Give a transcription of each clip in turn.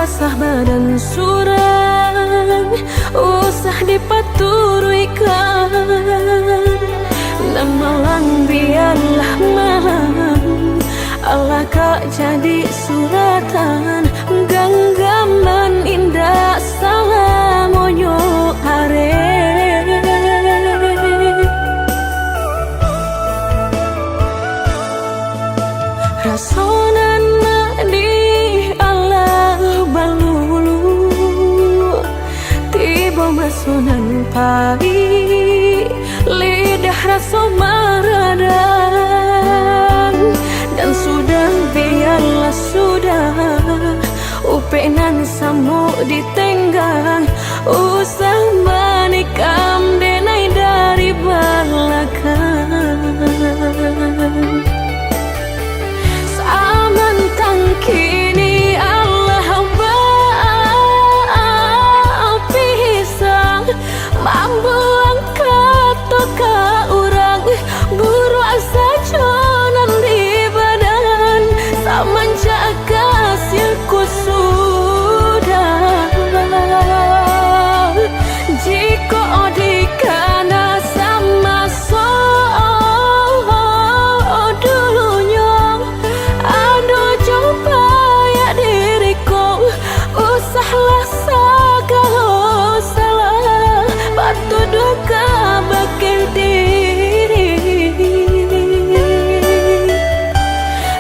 basah badan surang, usah dipaturuykan. Dan malang biarlah malang, Allah kak jadi suratan. Genggaman indah salamonyo are. Rasonan di Allah balulu, tiba masunan pagi, lidah rasa maradang. Dan sudah biarlah sudah, upenan samu ditenggang, usah menikam denai dari belakang. Kini Allah pisang, mampu angkat toka orang, buru asa conan di badan, samanja kasih ku sudah. Jika dikana sama dulunya, aduh coba ya diriku, usahlah segala salah, batu duka bakil diri.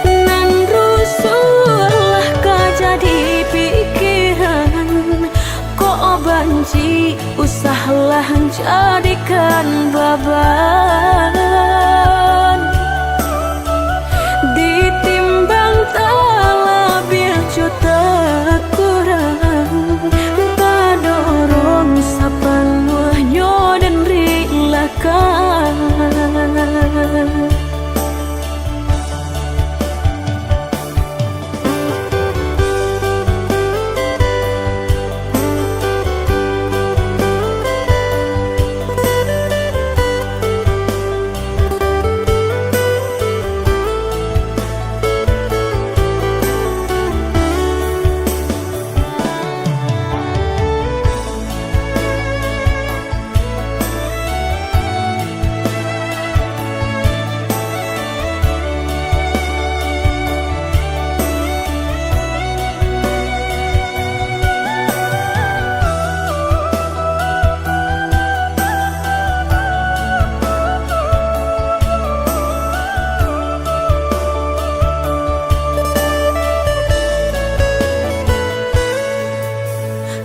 Nan rusuhlah kau jadi pikiran, kok banci usahlah jadikan beban. Ditimbang talabil juta kurang, tak dorong sepenuhnya dan relakan.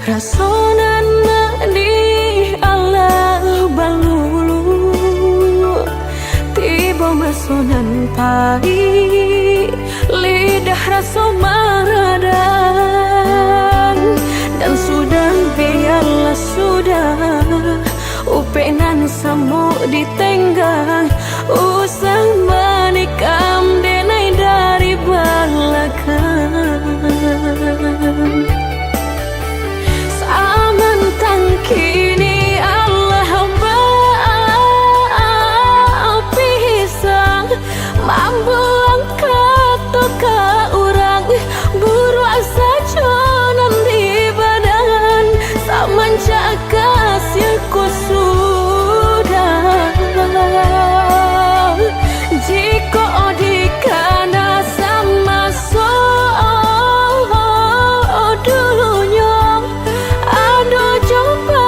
Rasonan di Allah balulu, tiba masunan pagi, lidah rasa maradang. Dan sudah biarlah sudah, upenan samu ditenggang, usah menikam denai dari belakang. Kini Allah pisang, mampu angkat toka orang, buru asa conan di badan, samanja kasih ku sudah. Jika dikana sama dulunya, aduh coba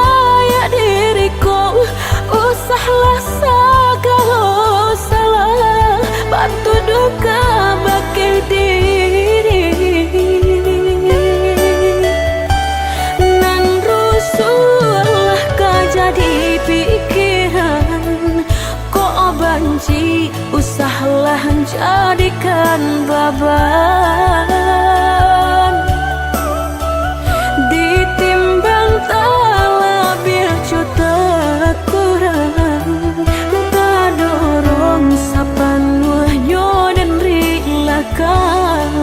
ya diriku, usahlah segala salah, batu duka bakil diri. Nan rusuhlah kau jadi pikiran, kok banci usahlah jadikan beban. Ditimbang talabil juta kurang, tak dorong sepenuhnya dan relakan.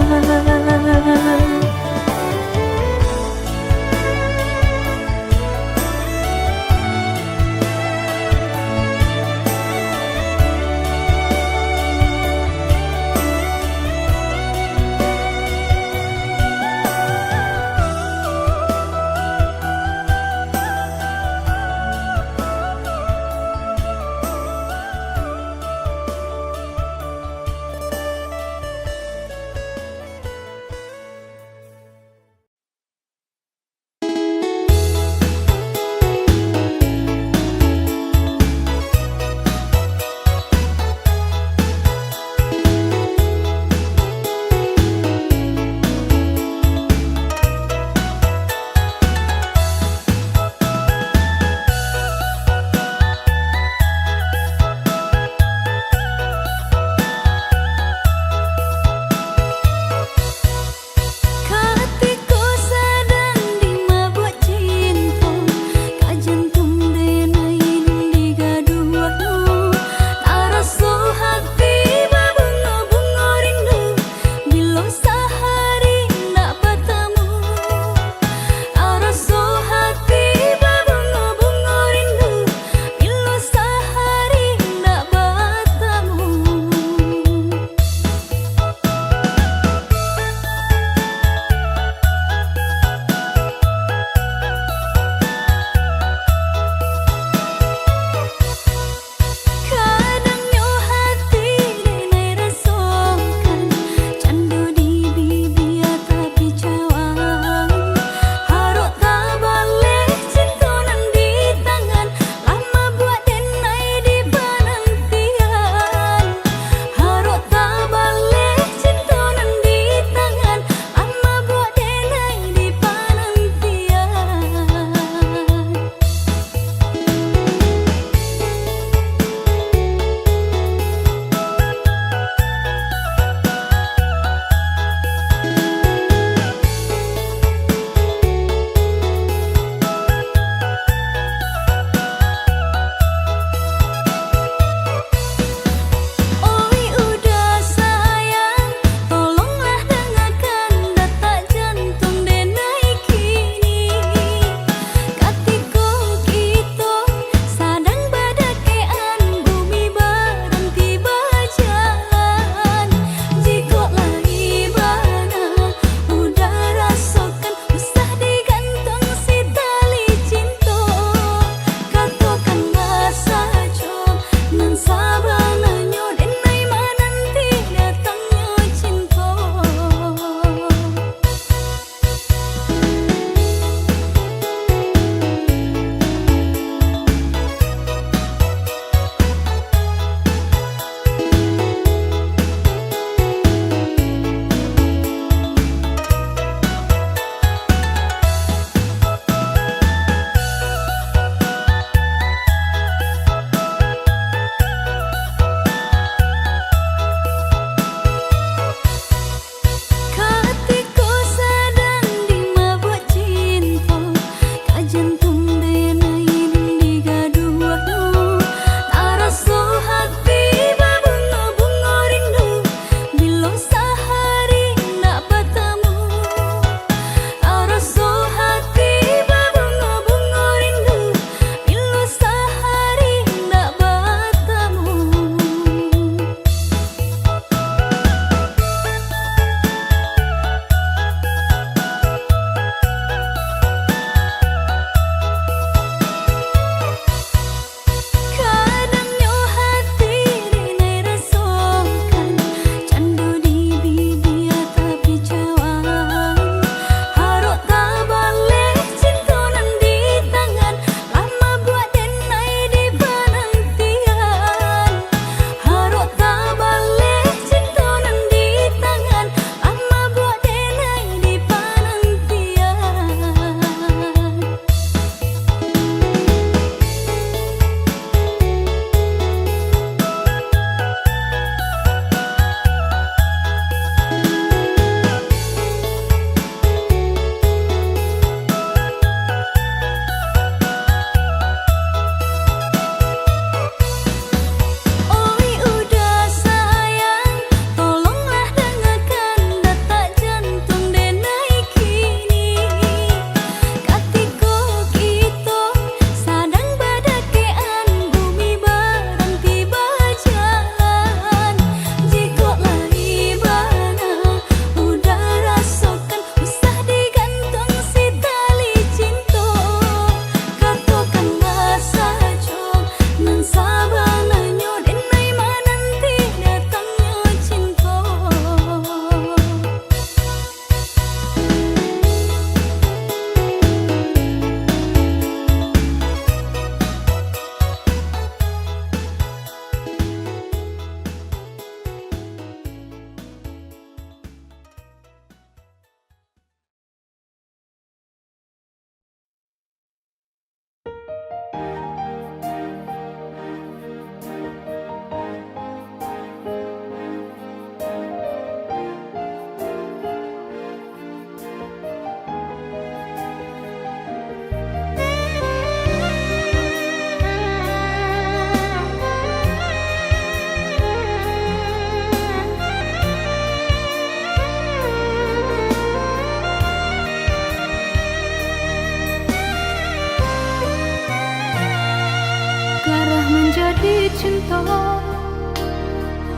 di cinta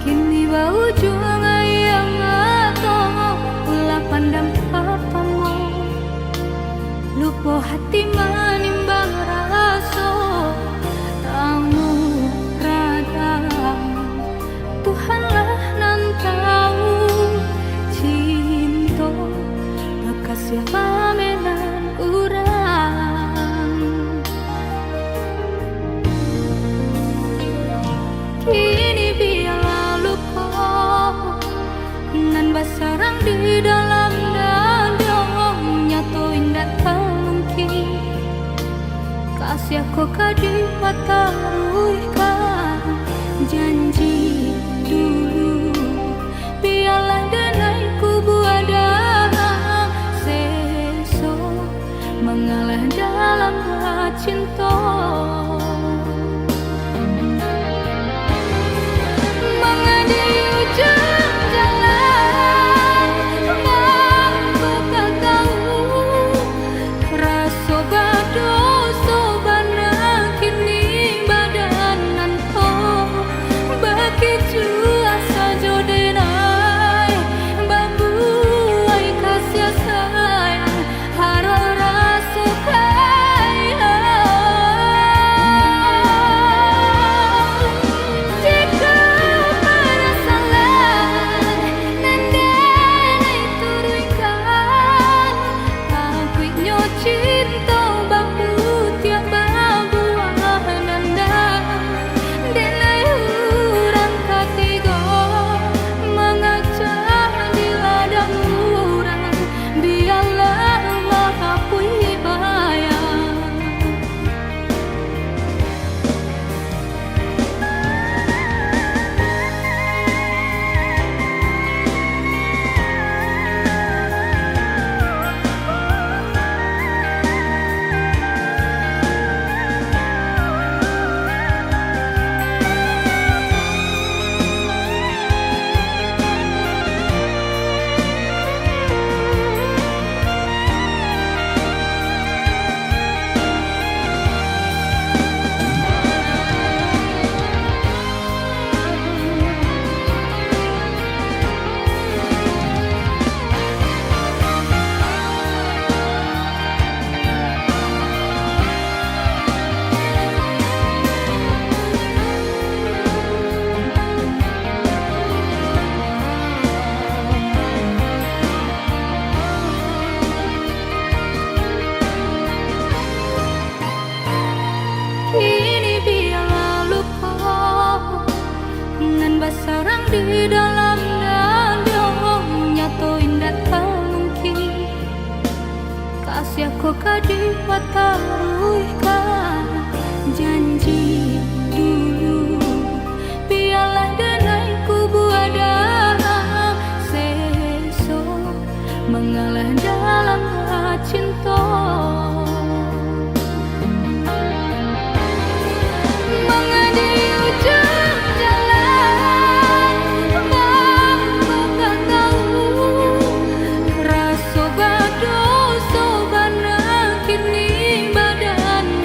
kini bau juga yang atau ulah pandang papamu lupa hati manimbang rasa tamu rada Tuhanlah nan tahu cinta bekas siapa menan urang kini biarlah luka nan basarang di dalam dada nyatoin tak mungkin kasih aku kadi pataruhkan janji dulu biarlah denaiku buada seso mengalah dalam cinta mengadi ujung jalan mampu kau tahu rasa bado sobana kini badanan to bagi jua saja denai bambu ai kasih sayang harap rasa kaya jika pada salah nandai turunkan aku nyo cinta bambu tiap babuah nandang denai urang ketiga mengajak di ladang urang biarlah mengakui bayang kini biarlah luka nan basarang di dalam dada nyatoin tak mungkin kasih aku kadi pataruhkan janji dulu biarlah denaiku buada seso mengalah dalam cinta mengadi ujung jalan mampu kau tahu rasa bado sobana kini badan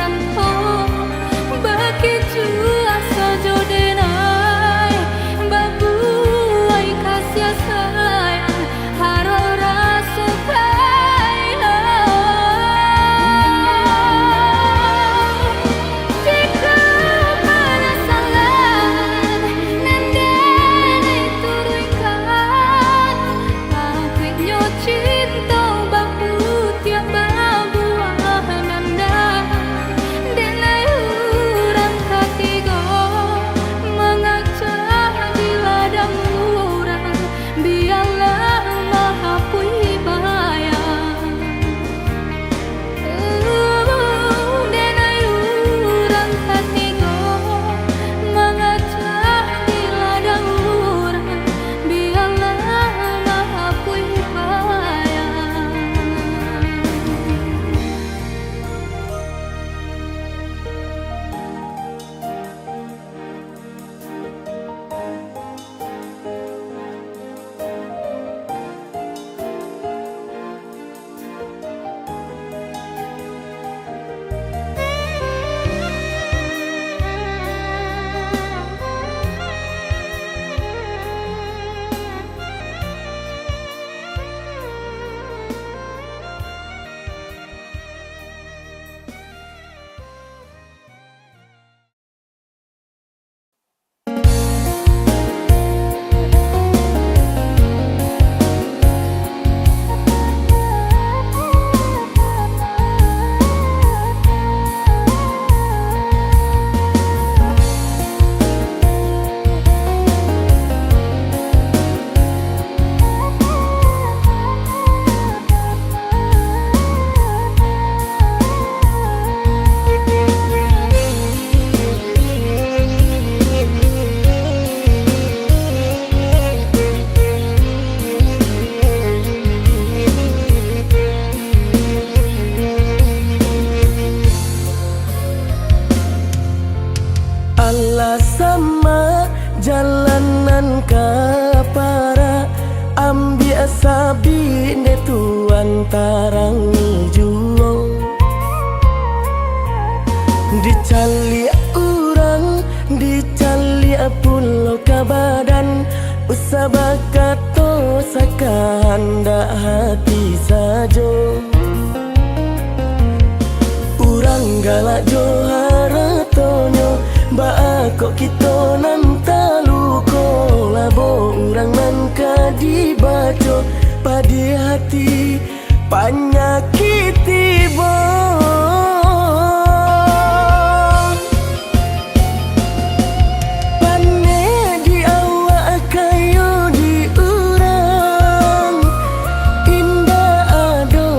Allah sama jalanan kapara ambil sabi de tuan tarang juang dicali orang dicali pulau kabadan usah kato sakanda hati sajo urang galak johara tonyo kok kita nan taluko labo urang nan kadibaco padi hati panyakiti pane di awak kayo di urang indah ado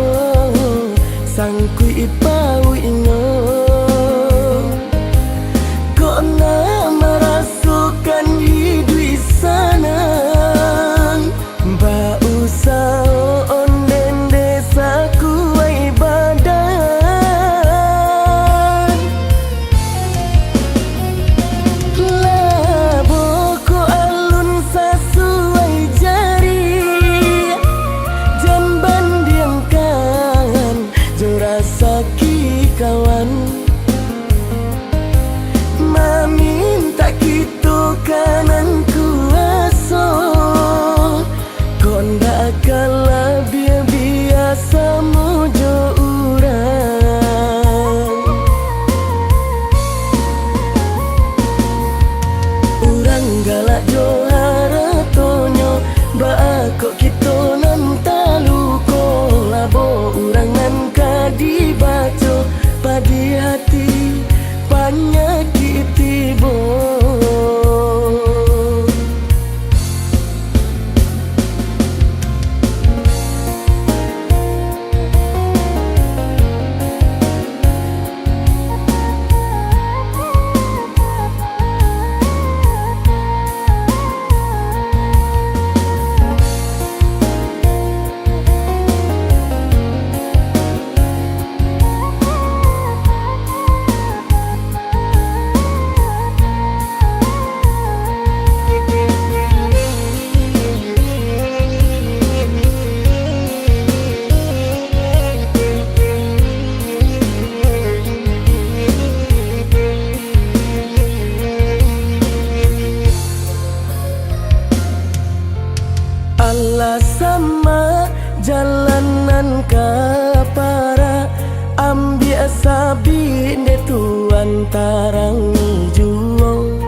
sangkui ipau ingo kawan maminta gitu kanan kuaso konda kala biasa mojo urang galak johara tonyo kok kita nan taluko labo urang nan kadibaco padi hati panyakiti Allah sama jalanan kapara ambil sabi de tuan tarang juang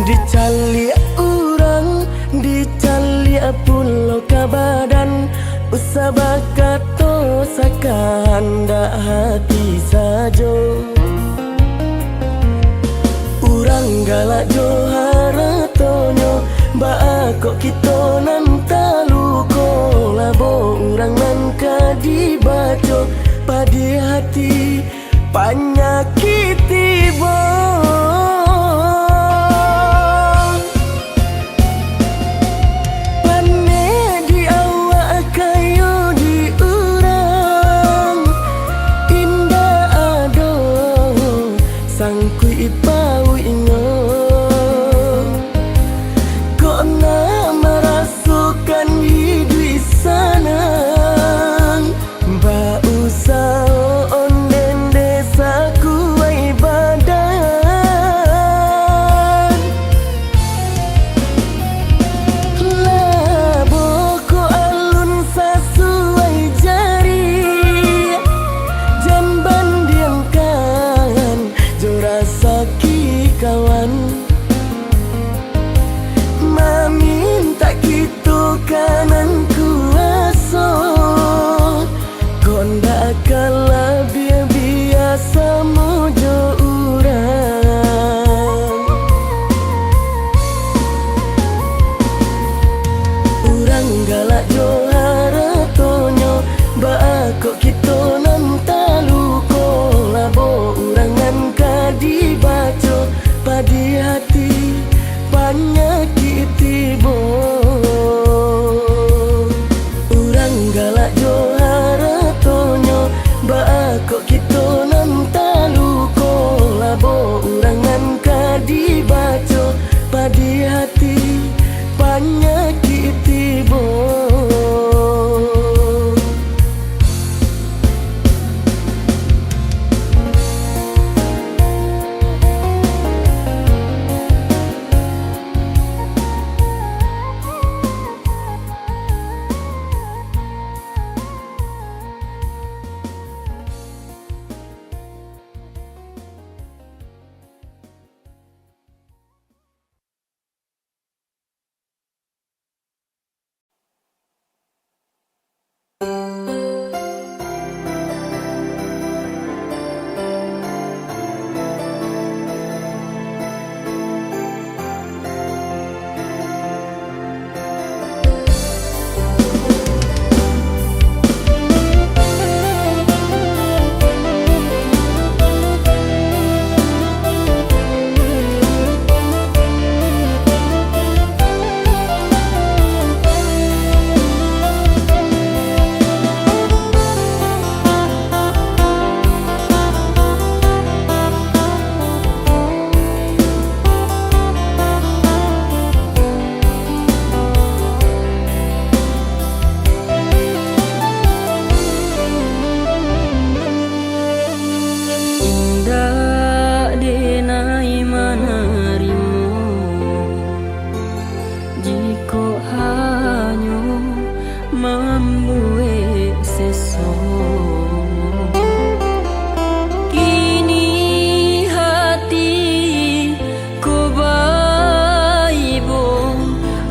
dicali orang dicali pulau kabadan usah kato sakanda hati sajo urang galak johara tonyo kok kita nan taluko labo urang nan kadibaco padi hati panyakiti pane di awak kayo di urang indah ado sangkui ipau ingo merasukan hidup sana mbak usah onden desaku badan laboko alun sesuai jari jamban diamkan jo rasa denai menerimu jika hanya membuat seso. Kini hati ku baibo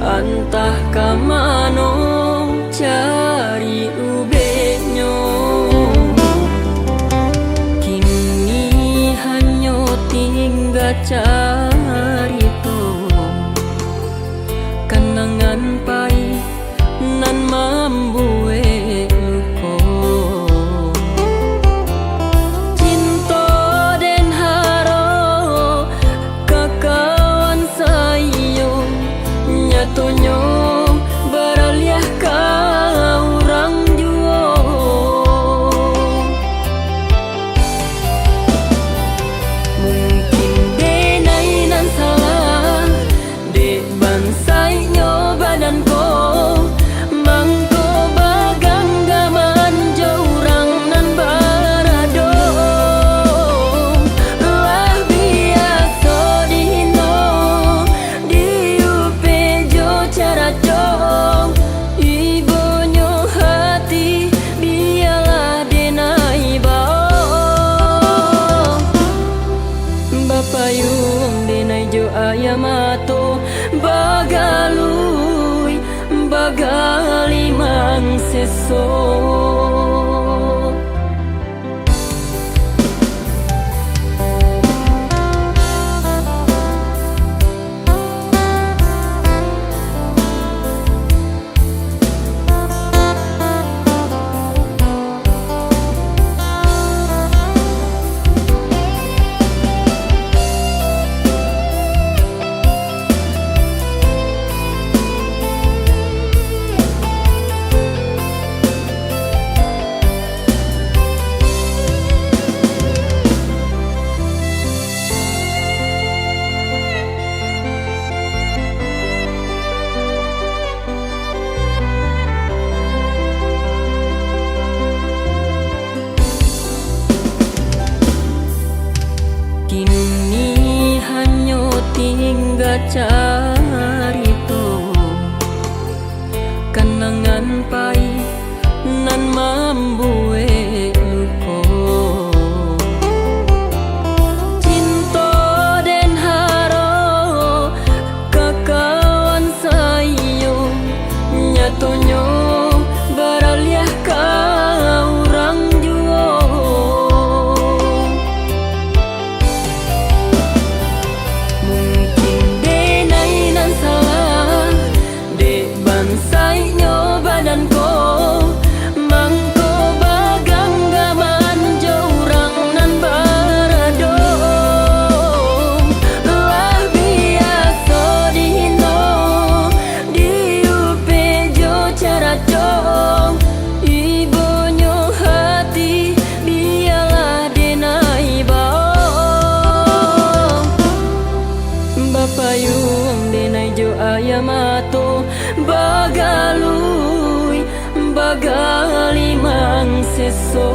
antah kamano cari ubenyo. Kini hanya tinggal carito kenangan pai nan membuat luko. Cinta dan haro kakawan sayo nyatonyo beraliah kau orang juo. Mungkin denai nan salah dek bansai nyo badan ko mangko bagang gaman jorang nan barado. Lah biasa dihino diupe jo cara cong ibonyo hati biarlah denai bao. Bapayung denai jo ayamato bagalui bagalimang seso. Kini hanya tinggal carito kenangan pai nan membuat luko. Cinta dan haro kakawan sayo nyatonyo beraliah kau orang juo. Mungkin denai nan salah dek bansai nyo badan ko mangko bagang gaman jorang nan barado. Lah biasa dihino diupe jo cara cong ibonyo hati biarlah denai bao. Bapayung denai jo ayamato bagalui bagalimang seso.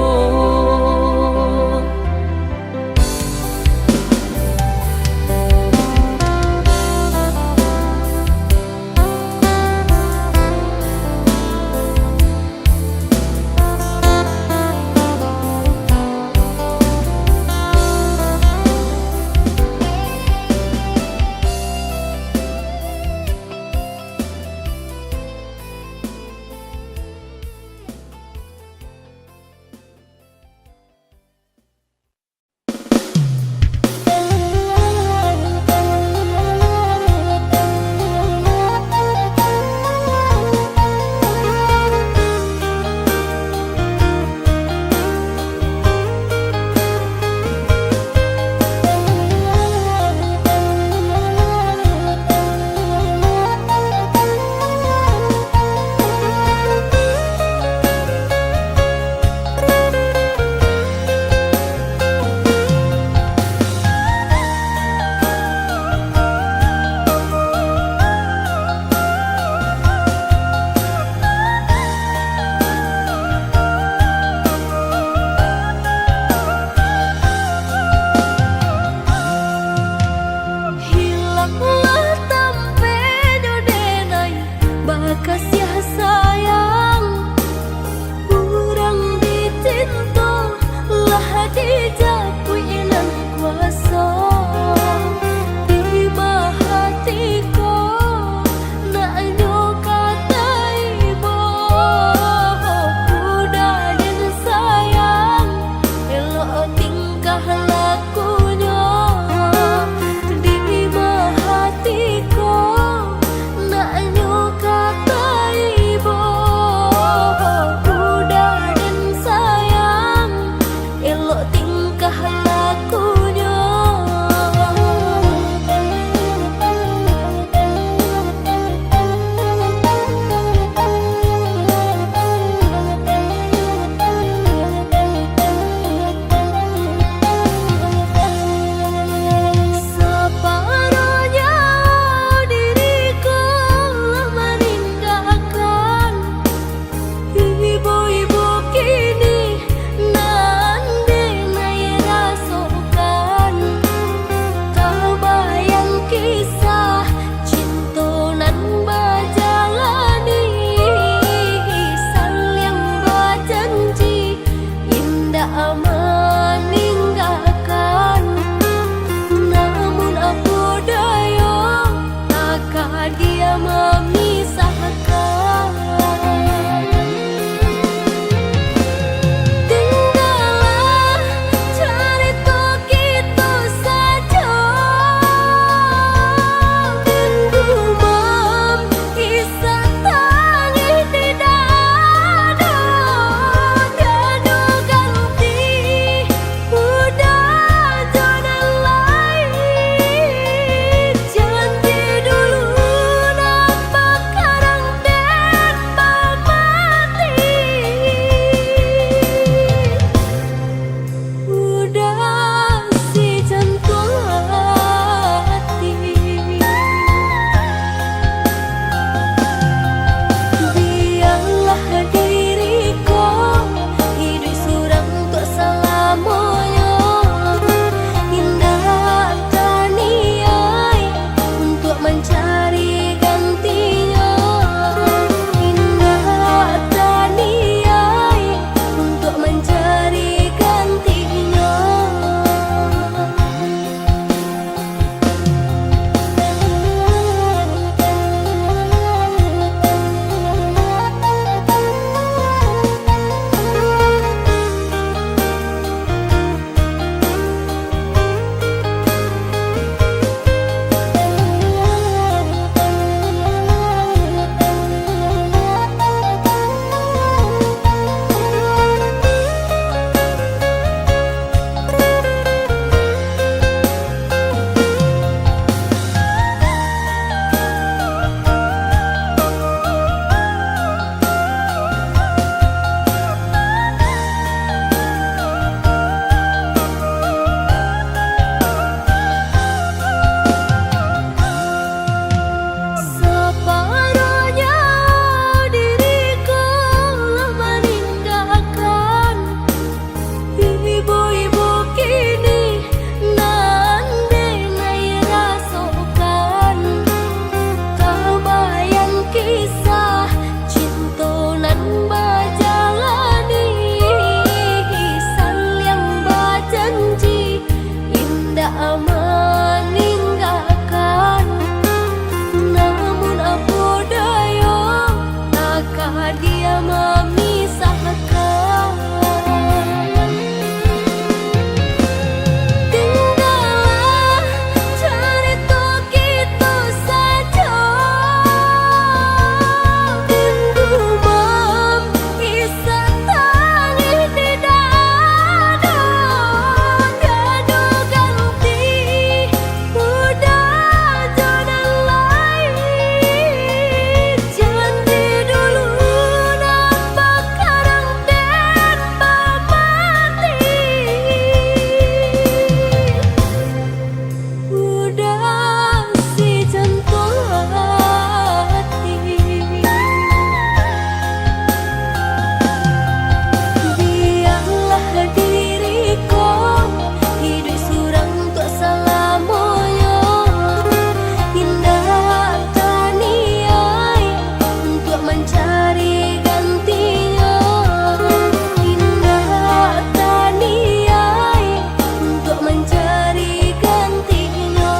meninggalkan, namun apa daya takkan dia memisahkan. Tinggallah cerita kita saja, rindu mengisah tangis di dada. Tiada ganti udah jalan lain, janji dulu nampak karang dan mati. Udah si jantung hati, biarlah diriku hidup surang untuk selamanya. Indah taniai untuk mencari gantinya, indah taniai untuk mencari gantinya.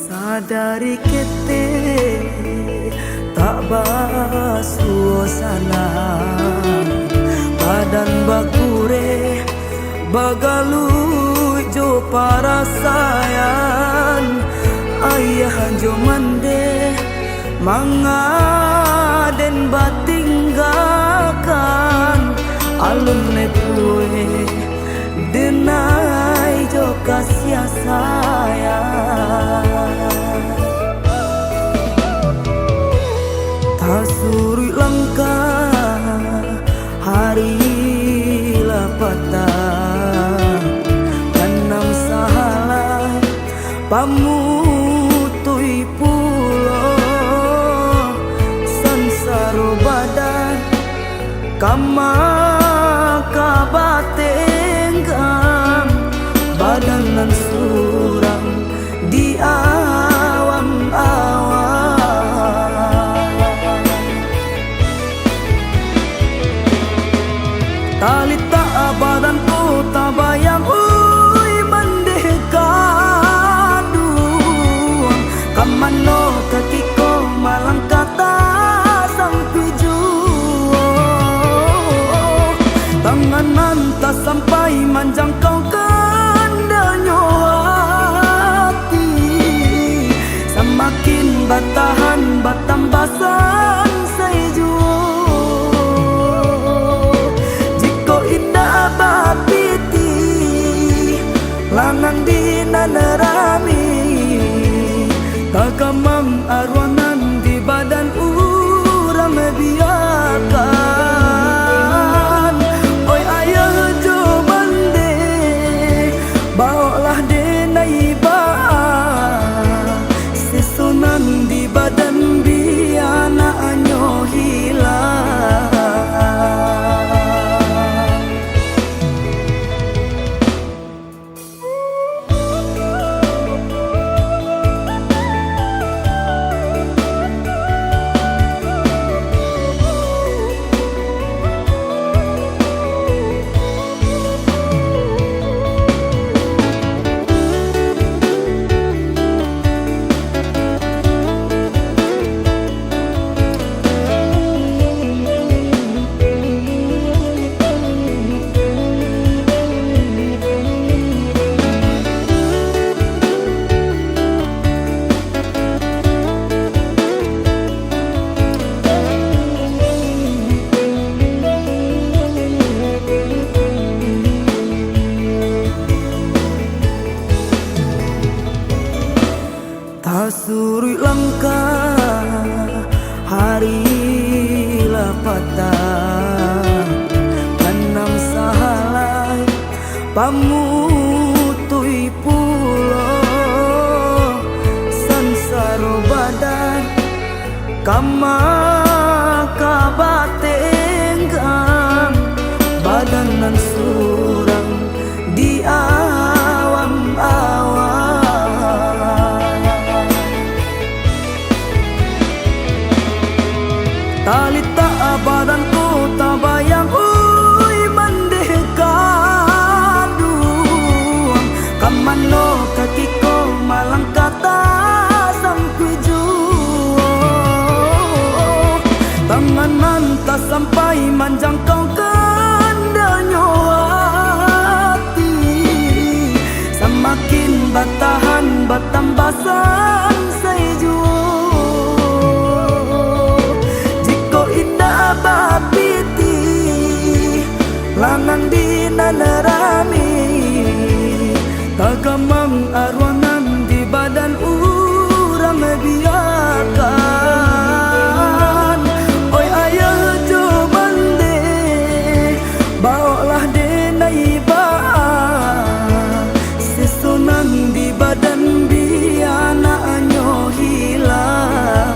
Sadari kete tak basuasana, badan bakure bagalu jo para sayan. Ayah jo mande mangaden batinggalkan, alun ne pue denai jo kasih sayang. Tasuri langkah hari lapatah, tanam sahala pamutui pulo sansaro badan kama kabatenggam, badanan surang di awang-awang. Talita badan ku tabayang uy mandekadu, kamano kakiko malang kata sampai juo, tanganan tak sampai manjangkau kandanya Tasuri langkah hari lapatan Tanam sahalai pamutui pulo Sansaro badan kama kabatenggang Badanan surang di awam-awam Talita badanku tabayang uy mandekaduang Kamano kakiko malang kata sang kujuo Tanganan tak sampai manjangkau kandanyo hati Semakin batahan batambasan sayjuo Bapiti langan di nanarami tagamang arwanan di badan urang biakan oi ayah jo mande bawalah denai ba sesunang di badan biana anyo hilang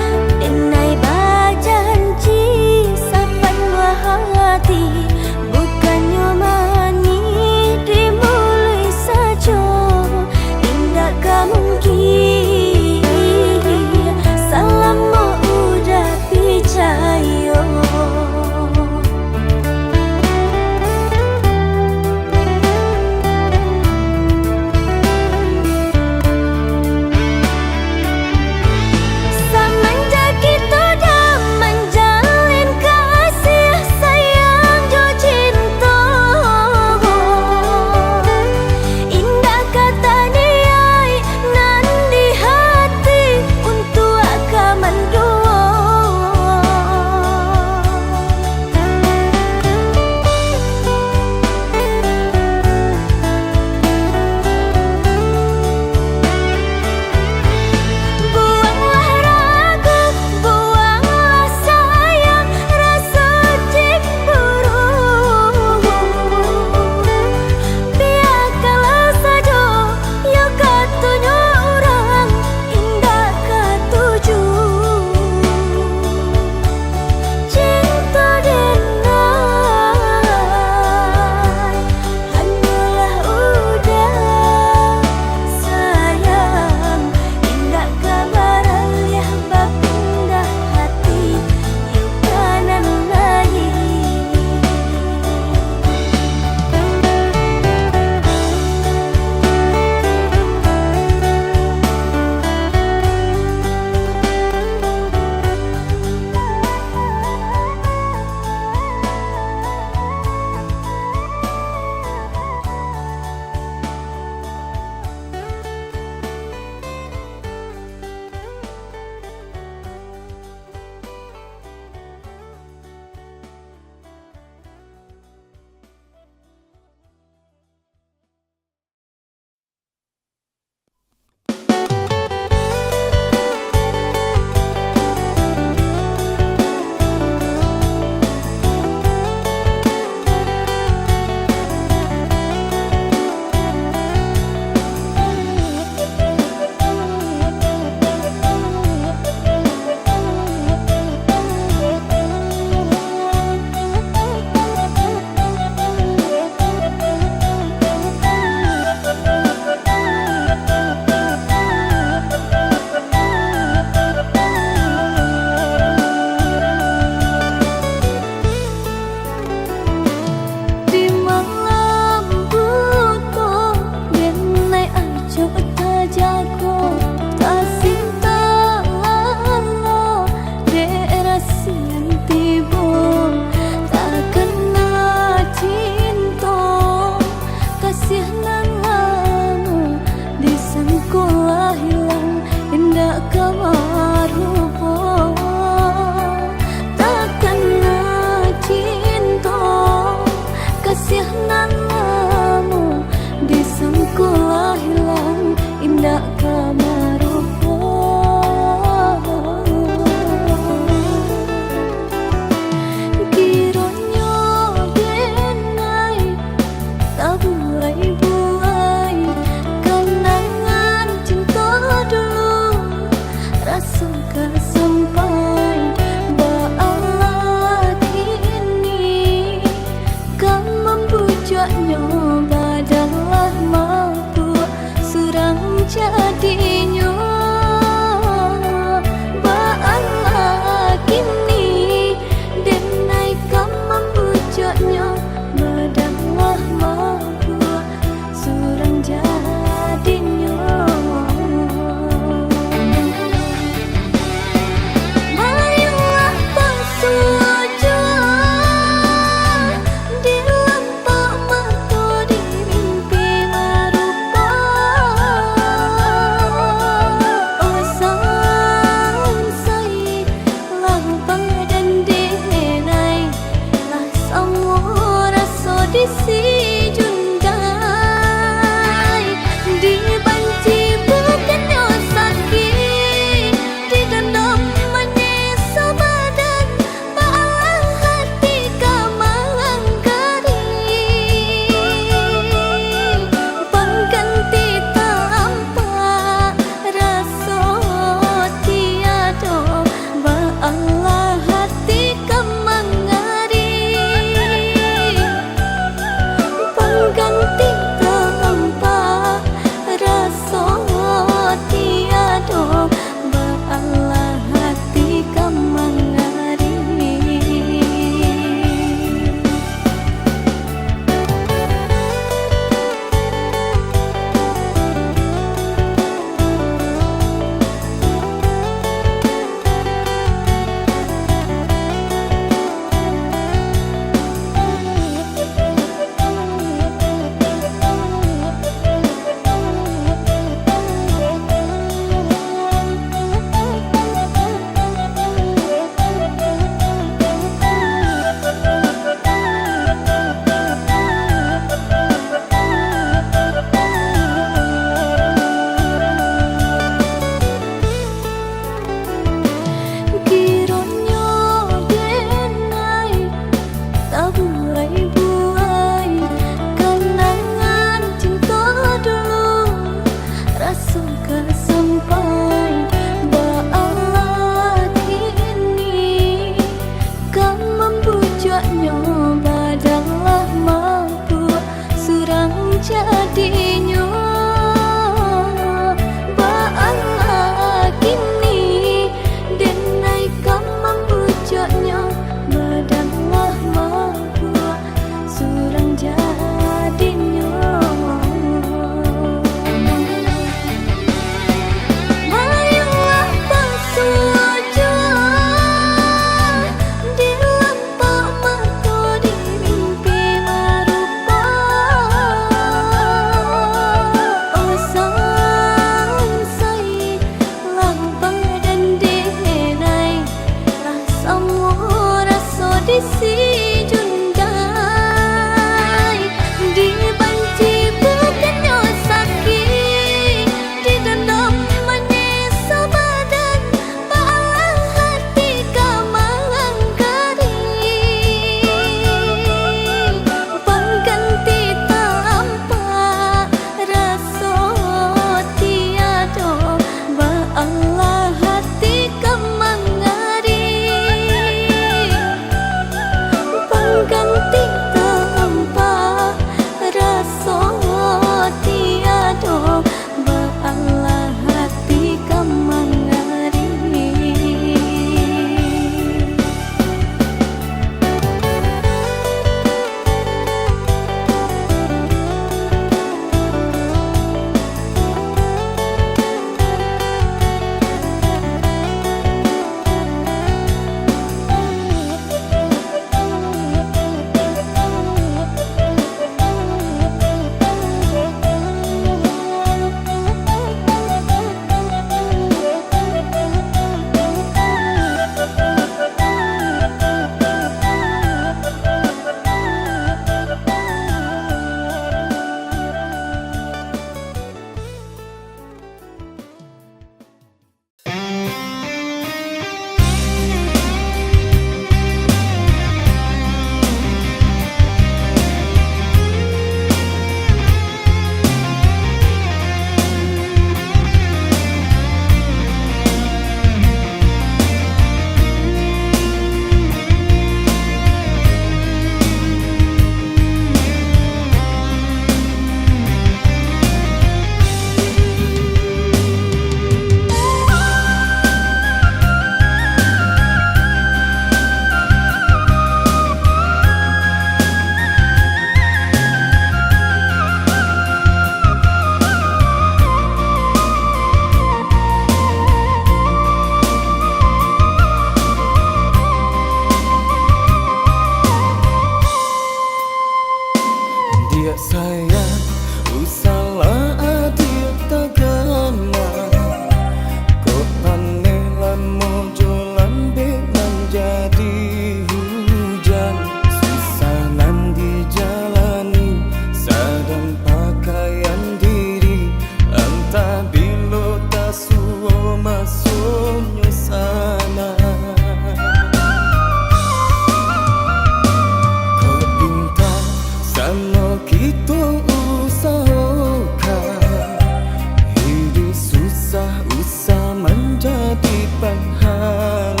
panghalang.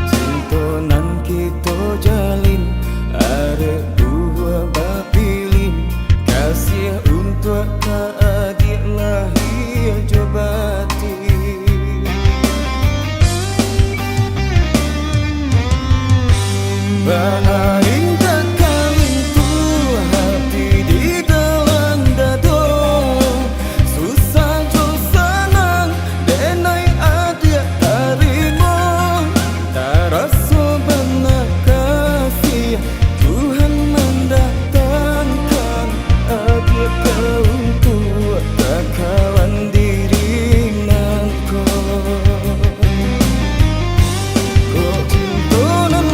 Cinta nan kita jalin ada dua bapilin. Kasih untuk tak adil lahir jobati. Bahain tak kawin tu hati di dalam dado. Susah jo senang denai adia tarimo. Tak rasa benar kasih Tuhan mendatangkan adia kau untuk tak kawan diri nanko. Kau cinta nan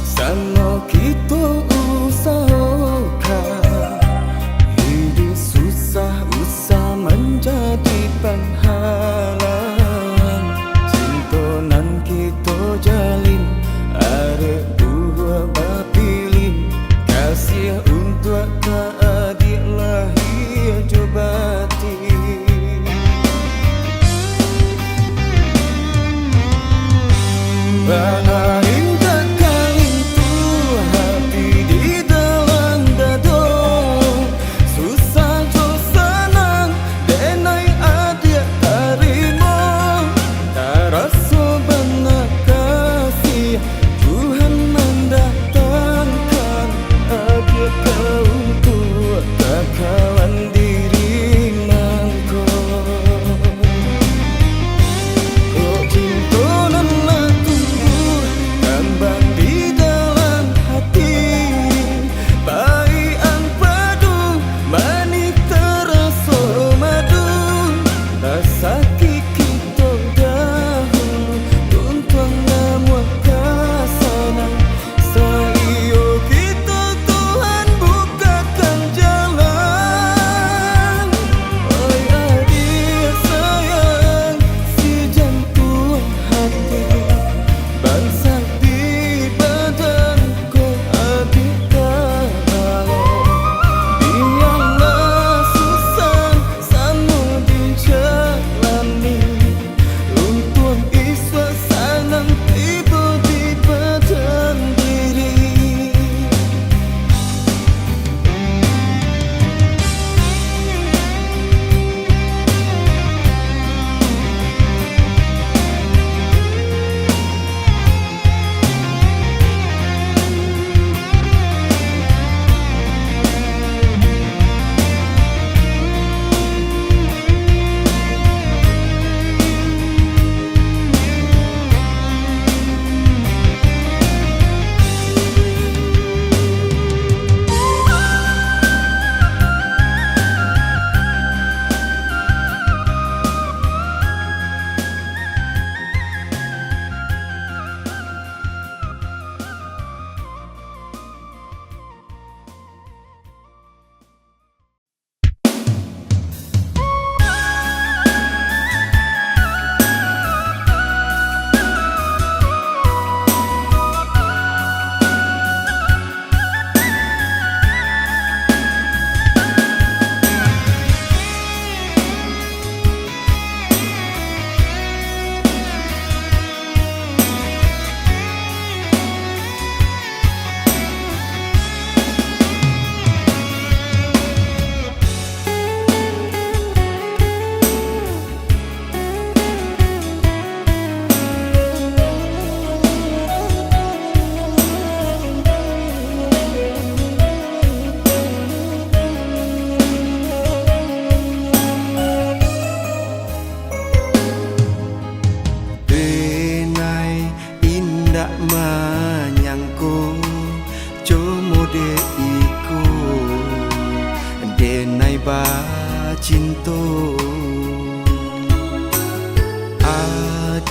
sana kita usahakan. Hidup susah usah menjadi penghalang. Cinta nan kita jalin ada dua bapilin. Kasih untuk tak adil lahir jobati. Bahain tak kawin tu hati di dalam dado. Susah jo senang denai adia tarimo. Tak rasa benar kasih Tuhan mendatangkan adia kau untuk tak kawan diri nanko. Oh cinta nan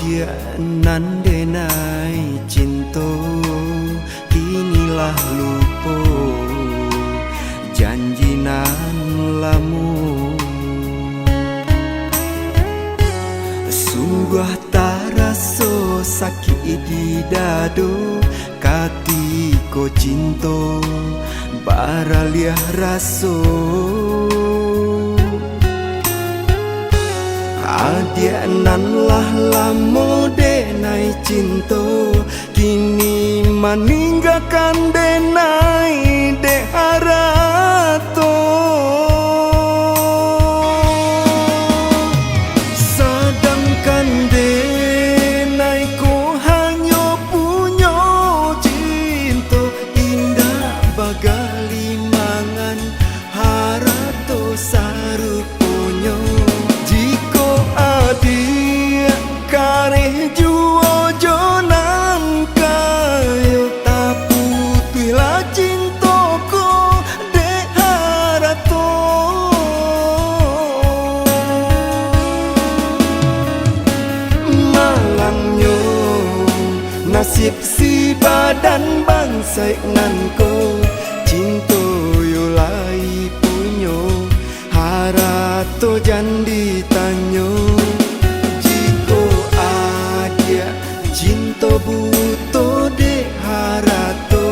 Dia nan denai cinta kinilah lupa janji nan lamu sungguh tak rasa sakit di dado kati ko cinta baraliah raso Adia nan lah lamo denai cinta kini meninggalkan denai de harato sedangkan denai ku hanya punya cinta indah bagali mangan harato saruponyo dia kareh juo jonan kayo tapu tuila cintoko de harato malangnya nasib si badan bangsai nanko cinto yo lai punyo harato jandi tanyo cinta buto de harato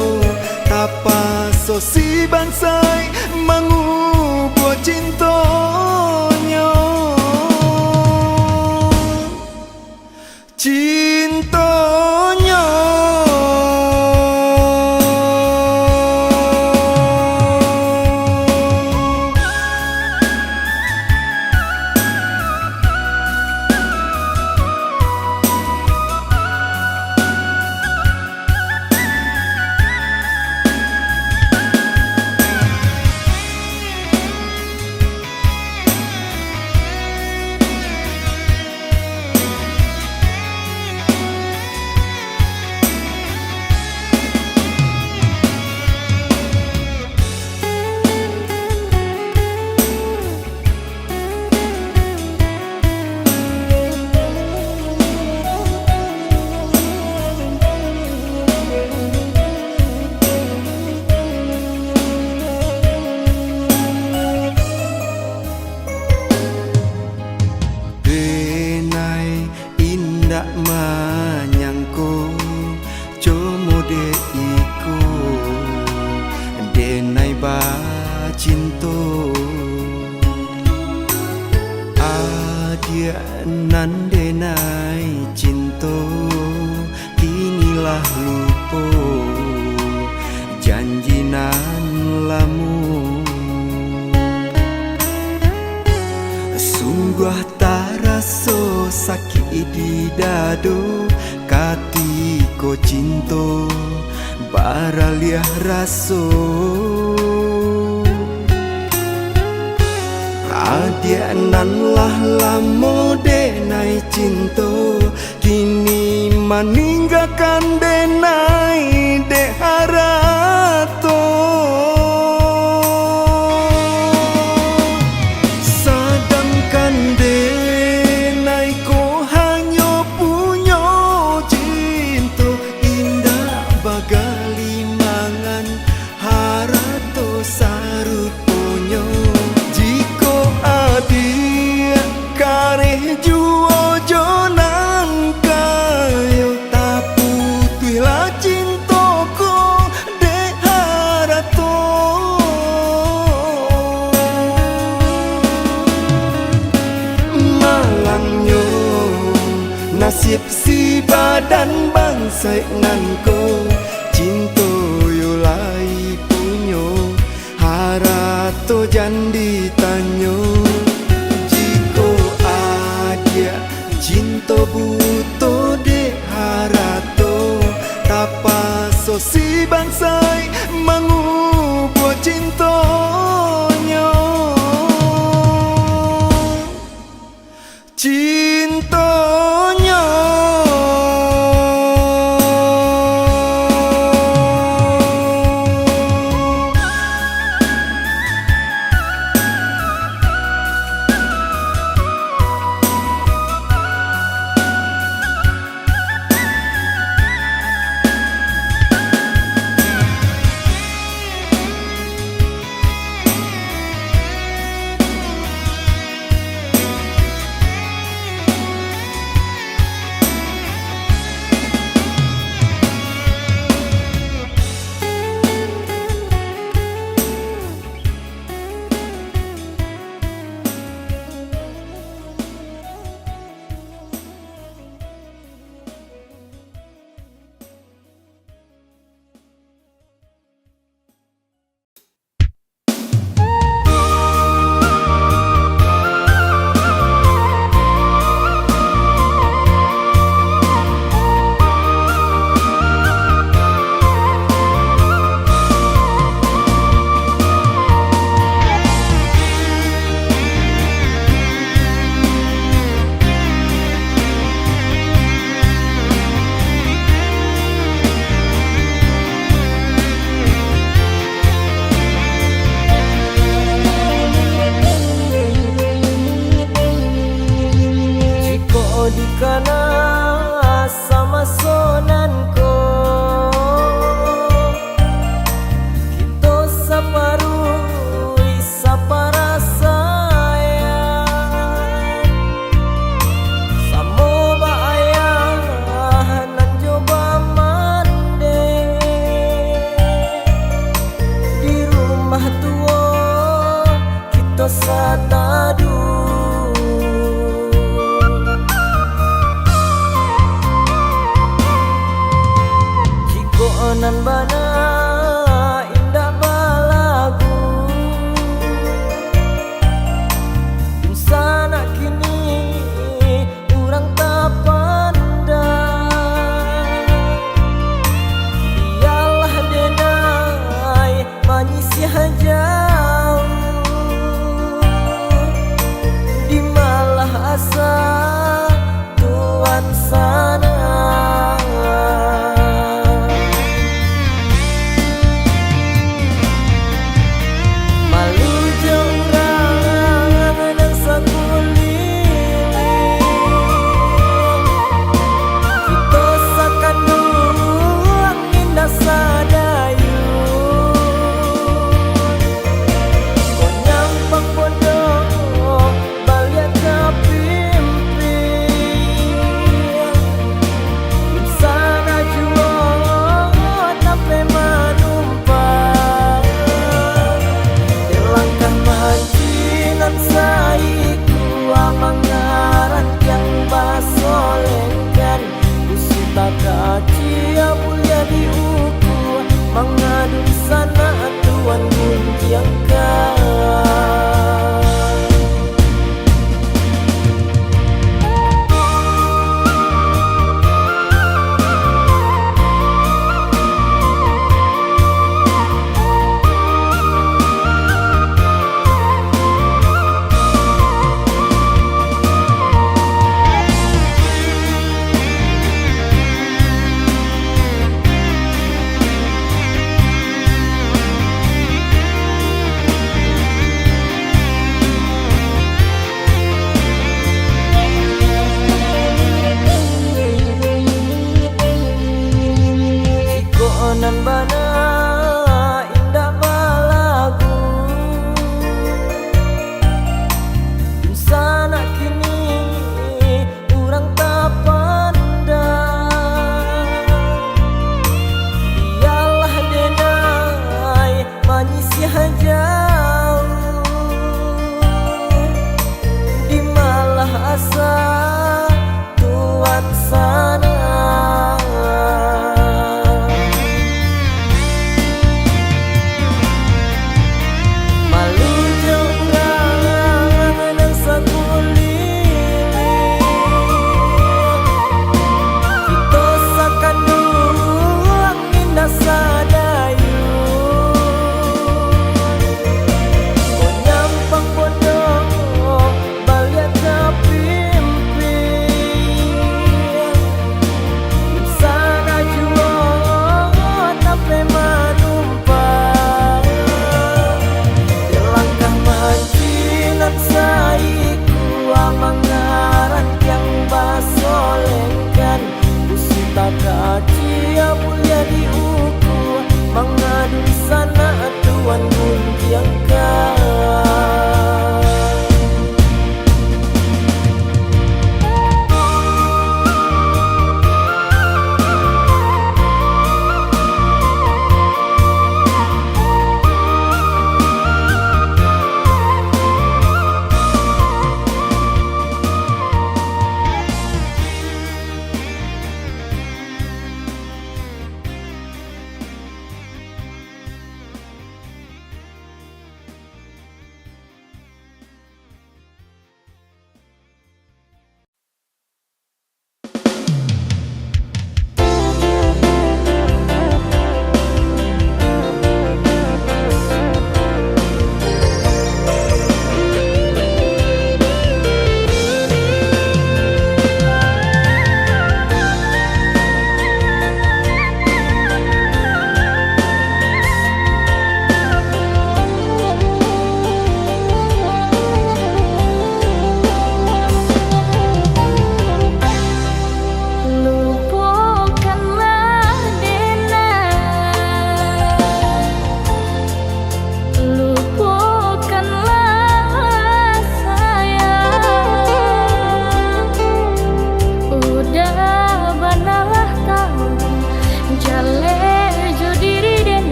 tapa sosi bansai mangubo cintonyo cintonyo indak manyangko como de iko denai ba cinto adia nan denai cinto kinilah lupa janji nan lamu sungguh tak rasa sakit di dado kati ko cinta baraliah raso adia nan lah lamo denai cinta kini meninggalkan denai de harato saruponyo jiko adia kareh juo jonan kayo tapu tuila cintoko de harato malangnya nasib si badan bangsai nanko cinto yo lai punyo harato jandi tanyo jiko adia cinta buto de harato tapa sosi bansai mangubo cintonyo cintonyo di kana sama sonanko kita saparui sapara sayang samo baaya nan coba mande di rumah tua kita satadu nan bana indah balagu sana kini urang tak pandang biarlah denai manyisi jauh di malah asa Tuhan sana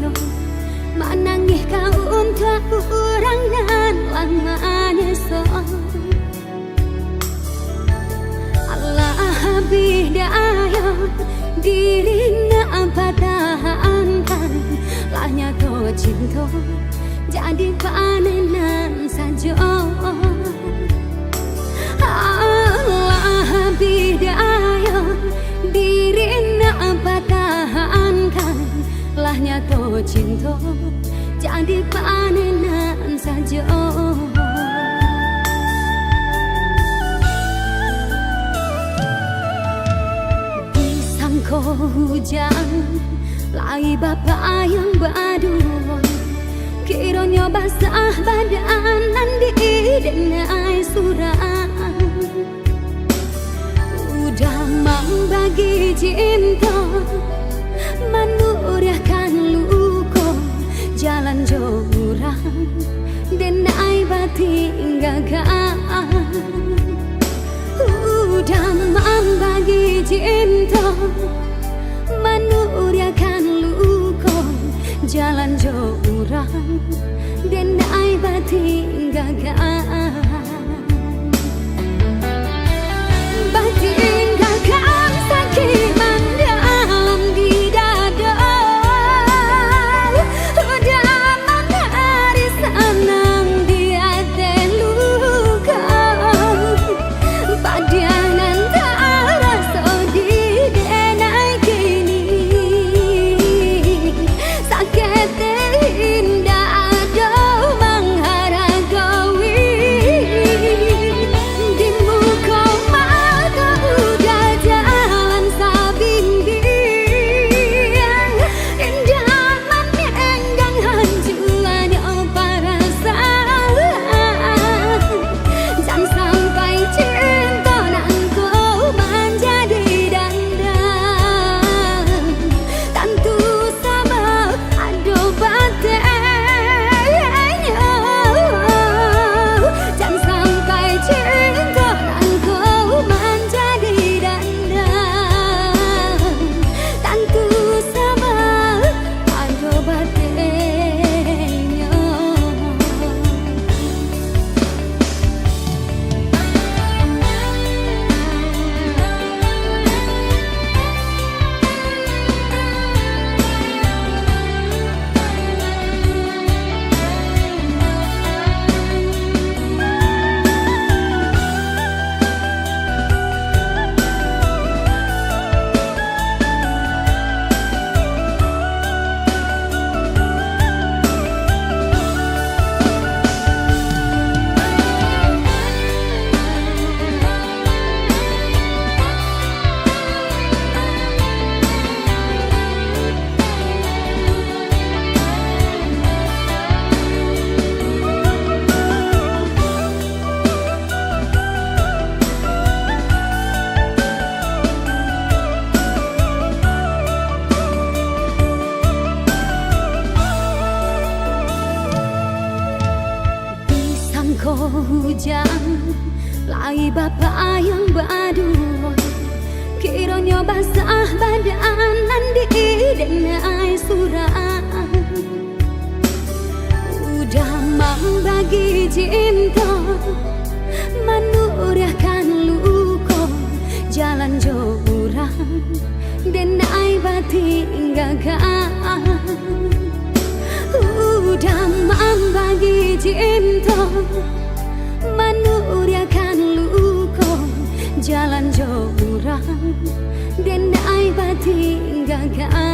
cinta manangih kau untuk orang nan lamanya so Allah bidaya dirinya pertahankan lahnya to cinta jadi panenan saja Allah bidaya dirinya pertahankan lahnya to cinta jadi panenan saja disangko hujan lai bapak yang berdua kiranya basah badan nanti dengan surah udah membagi cinta menuriahkan luka jalan jurang dan ai batin gagal udah membagi cinta menuriahkan luka jalan jurang dan ai batin gagal batin gagal sakit mendalam di dada udah menari senang di hati luka padanan tak rasa di denai kini sakit indah ada mengharagawi di muka mata udah jalan sabinding indah menenggang hancurannya para salah jangan sampai cinta nangku menjadi dandang tentu sama ada batiknya jangan sampai cinta nangku menjadi dandang tentu sama ada batiknya. Disangko hujan lai bapak yang berdua kiranya basah badan nanti dengan surah udah membagi cinta menuriahkan luka jalan jurang dan ai batin gagal udah membagi cinta menuriahkan luka jalan jurang dan ai batin gagal